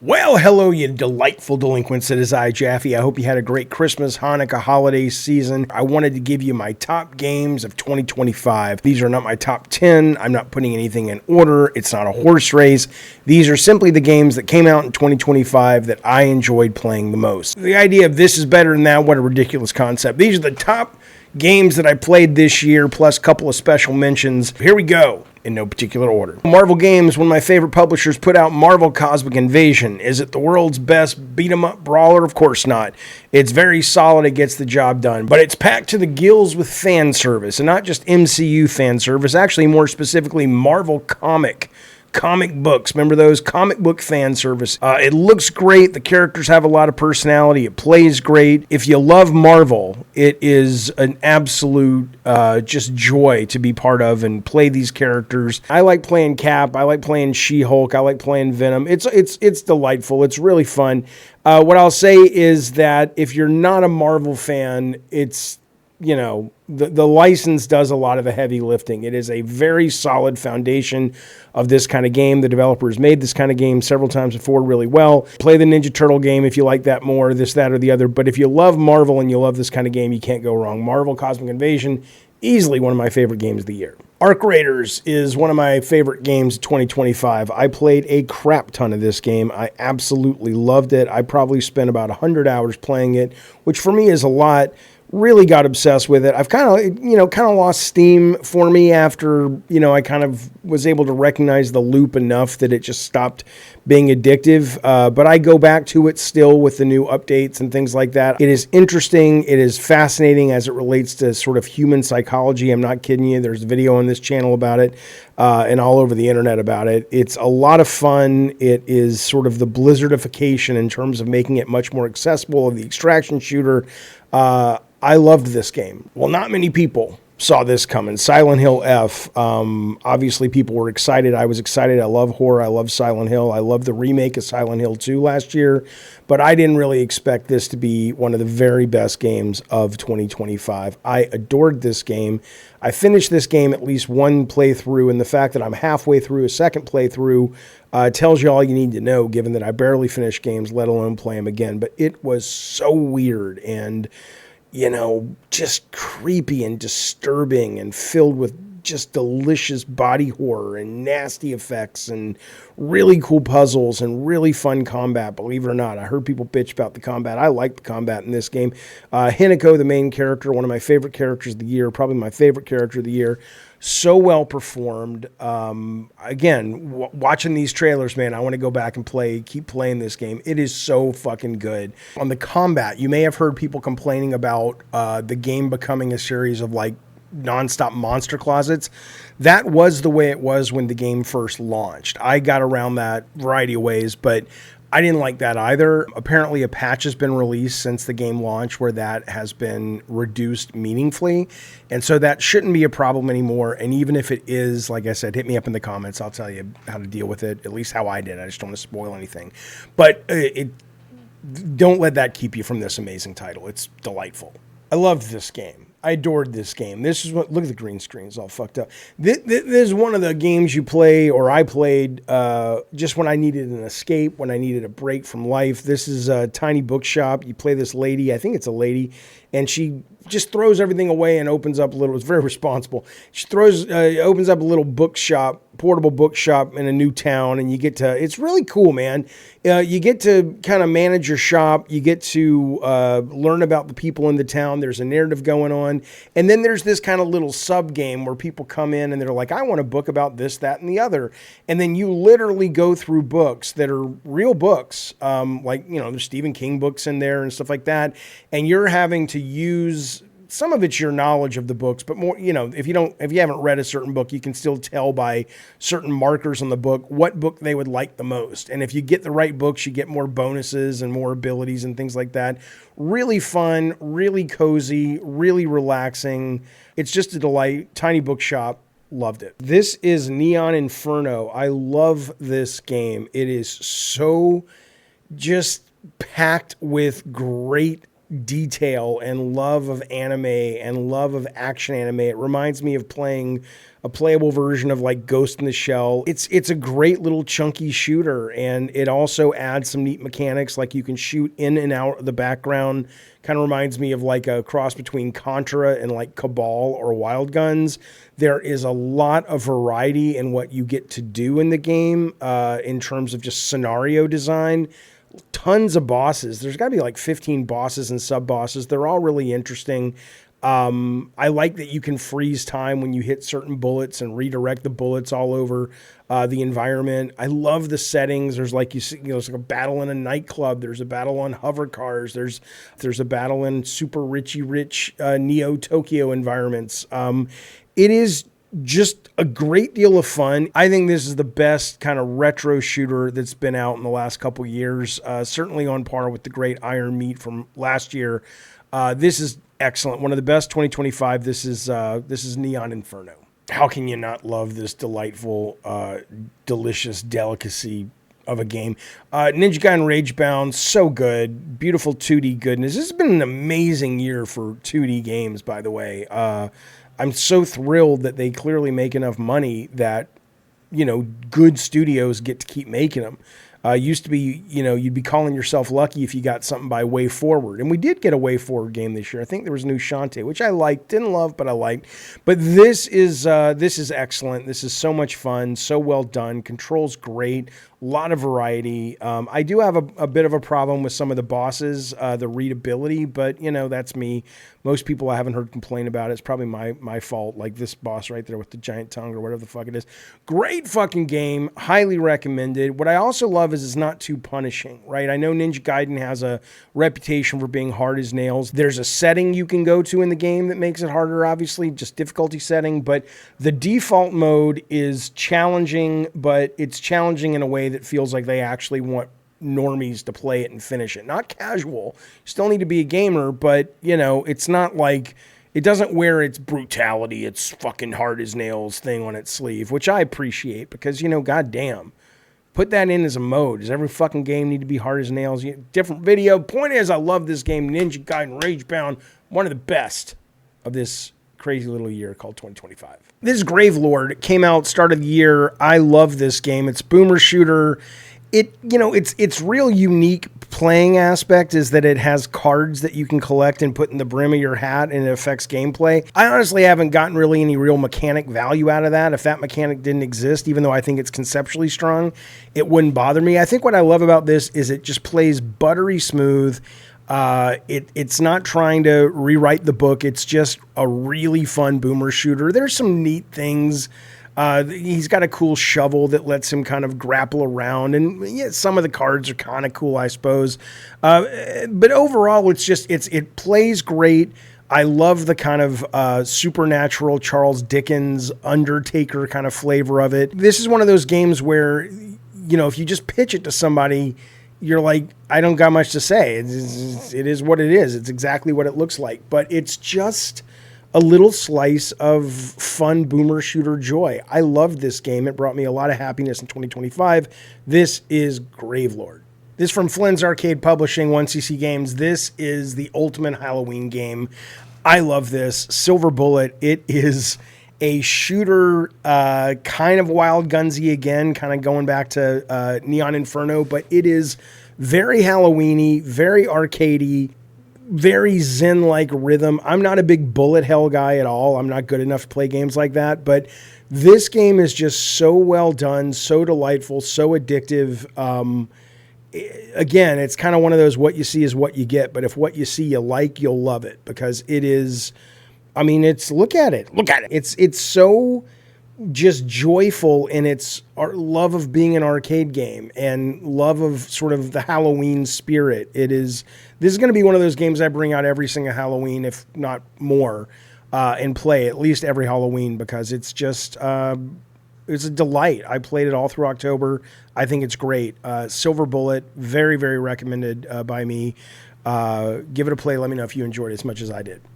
Well, hello, you delightful delinquents. It is I, Jaffe. I hope you had a great Christmas, Hanukkah, holiday season. I wanted to give you my top games of 2025. These are not my top 10. I'm not putting anything in order. It's not a horse race. These are simply the games that came out in 2025 that I enjoyed playing the most. The idea of this is better than that, what a ridiculous concept. These are the top games that I played this year, plus a couple of special mentions. Here we go. In no particular order. Marvel Games, one of my favorite publishers, put out Marvel Cosmic Invasion. Is it the world's best beat-em-up brawler? Of course not. It's very solid. It gets the job done. But it's packed to the gills with fan service, and not just MCU fan service, actually more specifically Marvel comic books. Remember those? Comic book fan service. It looks great. The characters have a lot of personality. It plays great. If you love Marvel, it is an absolute just joy to be part of and play these characters. I like playing Cap. I like playing She-Hulk. I like playing Venom. It's delightful. It's really fun. What I'll say is that if you're not a Marvel fan, it's, you know, the license does a lot of the heavy lifting. It is a very solid foundation of this kind of game. The developers made this kind of game several times before really well. Play the Ninja Turtle game if you like that more, this, that, or the other. But if you love Marvel and you love this kind of game, you can't go wrong. Marvel Cosmic Invasion, easily one of my favorite games of the year. Arc Raiders is one of my favorite games of 2025. I played a crap ton of this game. I absolutely loved it. I probably spent about 100 hours playing it, which for me is a lot. Really got obsessed with it. I've kind of lost steam for me after, I kind of was able to recognize the loop enough that it just stopped being addictive. But I go back to it still with the new updates and things like that. It is interesting. It is fascinating as it relates to sort of human psychology. I'm not kidding you. There's a video on this channel about it and all over the internet about it. It's a lot of fun. It is sort of the Blizzardification in terms of making it much more accessible of the extraction shooter. I loved this game. Well, not many people saw this coming. Silent Hill F. Obviously, people were excited. I was excited. I love horror. I love Silent Hill. I love the remake of Silent Hill 2 last year. But I didn't really expect this to be one of the very best games of 2025. I adored this game. I finished this game at least one playthrough, and the fact that I'm halfway through a second playthrough tells you all you need to know, given that I barely finish games, let alone play them again. But it was so weird and just creepy and disturbing and filled with just delicious body horror and nasty effects and really cool puzzles and really fun combat, believe it or not. I heard people bitch about the combat. I like the combat in this game. Hinako, the main character, one of my favorite characters of the year, probably my favorite character of the year. So well performed. Again, watching these trailers, man, I want to go back and keep playing this game. It is so fucking good. On the combat, you may have heard people complaining about the game becoming a series of like nonstop monster closets. That was the way it was when the game first launched. I got around that variety of ways, but I didn't like that either. Apparently a patch has been released since the game launch where that has been reduced meaningfully. And so that shouldn't be a problem anymore. And even if it is, like I said, hit me up in the comments. I'll tell you how to deal with it, at least how I did. I just don't want to spoil anything. But don't let that keep you from this amazing title. It's delightful. I loved this game. I adored this game. This is what, look at the green screen. It's all fucked up. This is one of the games you play, or I played, just when I needed an escape, when I needed a break from life. This is a tiny bookshop. You play this lady, I think it's a lady, and she just throws everything away and opens up a little, it's very responsible. She opens up a little bookshop, portable bookshop in a new town, and you get to, it's really cool, man. You get to kind of manage your shop. You get to learn about the people in the town. There's a narrative going on. And then there's this kind of little sub game where people come in and they're like, I want a book about this, that, and the other. And then you literally go through books that are real books, like, there's Stephen King books in there and stuff like that. And you're having to use, some of it's your knowledge of the books, but more, if you haven't read a certain book, you can still tell by certain markers on the book what book they would like the most. And if you get the right books, you get more bonuses and more abilities and things like that. Really fun, really cozy, really relaxing. It's just a delight. Tiny bookshop. Loved it. This is Neon Inferno. I love this game. It is so just packed with great detail and love of anime and love of action anime. It reminds me of playing a playable version of like Ghost in the Shell. It's a great little chunky shooter, and it also adds some neat mechanics, like you can shoot in and out of the background. Kind of reminds me of like a cross between Contra and like Cabal or Wild Guns. There is a lot of variety in what you get to do in the game in terms of just scenario design. Tons of bosses. There's got to be like 15 bosses and sub-bosses. They're all really interesting. I like that you can freeze time when you hit certain bullets and redirect the bullets all over the environment. I love the settings. There's like, it's like a battle in a nightclub. There's a battle on hover cars. There's a battle in super rich Neo Tokyo environments. It is just a great deal of fun. I think this is the best kind of retro shooter that's been out in the last couple years. Certainly on par with the great Iron Meat from last year. This is excellent. One of the best 2025. This is Neon Inferno. How can you not love this delightful, delicious delicacy of a game? Ninja Gaiden Ragebound, so good. Beautiful 2D goodness. This has been an amazing year for 2D games, by the way. I'm so thrilled that they clearly make enough money that, good studios get to keep making them. Used to be, you'd be calling yourself lucky if you got something by Way Forward. And we did get a Way Forward game this year. I think there was a new Shantae, which I liked. Didn't love, but I liked. But this is excellent. This is so much fun, so well done. Controls great. A lot of variety. I do have a bit of a problem with some of the bosses, the readability, but, that's me. Most people I haven't heard complain about it. It's probably my fault, like this boss right there with the giant tongue or whatever the fuck it is. Great fucking game. Highly recommended. What I also love is it's not too punishing, right? I know Ninja Gaiden has a reputation for being hard as nails. There's a setting you can go to in the game that makes it harder, obviously, just difficulty setting, but the default mode is challenging, but it's challenging in a way that feels like they actually want normies to play it and finish it. Not casual. You still need to be a gamer, but, it's not like it doesn't wear its brutality, its fucking hard as nails thing on its sleeve, which I appreciate because, goddamn, put that in as a mode. Does every fucking game need to be hard as nails? Different video. Point is, I love this game, Ninja Gaiden Ragebound, one of the best of this crazy little year called 2025. This is Gravelord. It came out start of the year. I love this game. It's boomer shooter. It's real unique playing aspect is that it has cards that you can collect and put in the brim of your hat, and it affects gameplay. I honestly haven't gotten really any real mechanic value out of that. If that mechanic didn't exist, even though I think it's conceptually strong, it wouldn't bother me. I think what I love about this is it just plays buttery smooth. It's not trying to rewrite the book. It's just a really fun boomer shooter. There's some neat things. He's got a cool shovel that lets him kind of grapple around, and some of the cards are kind of cool, I suppose. But overall, it plays great. I love the kind of supernatural Charles Dickens Undertaker kind of flavor of it. This is one of those games where, if you just pitch it to somebody, you're like, I don't got much to say. It is what it is. It's exactly what it looks like. But it's just a little slice of fun boomer shooter joy. I loved this game. It brought me a lot of happiness in 2025. This is Gravelord. This is from Flynn's Arcade Publishing, 1cc Games. This is the ultimate Halloween game. I love this. Silver Bullet. It is a shooter, kind of Wild Gunsy again, kind of going back to Neon Inferno, but it is very Halloween-y, very arcadey, very Zen-like rhythm. I'm not a big bullet hell guy at all. I'm not good enough to play games like that, but this game is just so well done, so delightful, so addictive. Again, it's kind of one of those what you see is what you get, but if what you see you like, you'll love it because it is, look at it. It's so just joyful in its love of being an arcade game and love of sort of the Halloween spirit. This is going to be one of those games I bring out every single Halloween, if not more, and play at least every Halloween because it's just, it's a delight. I played it all through October. I think it's great. Silver Bullet, very, very recommended by me. Give it a play. Let me know if you enjoyed it as much as I did.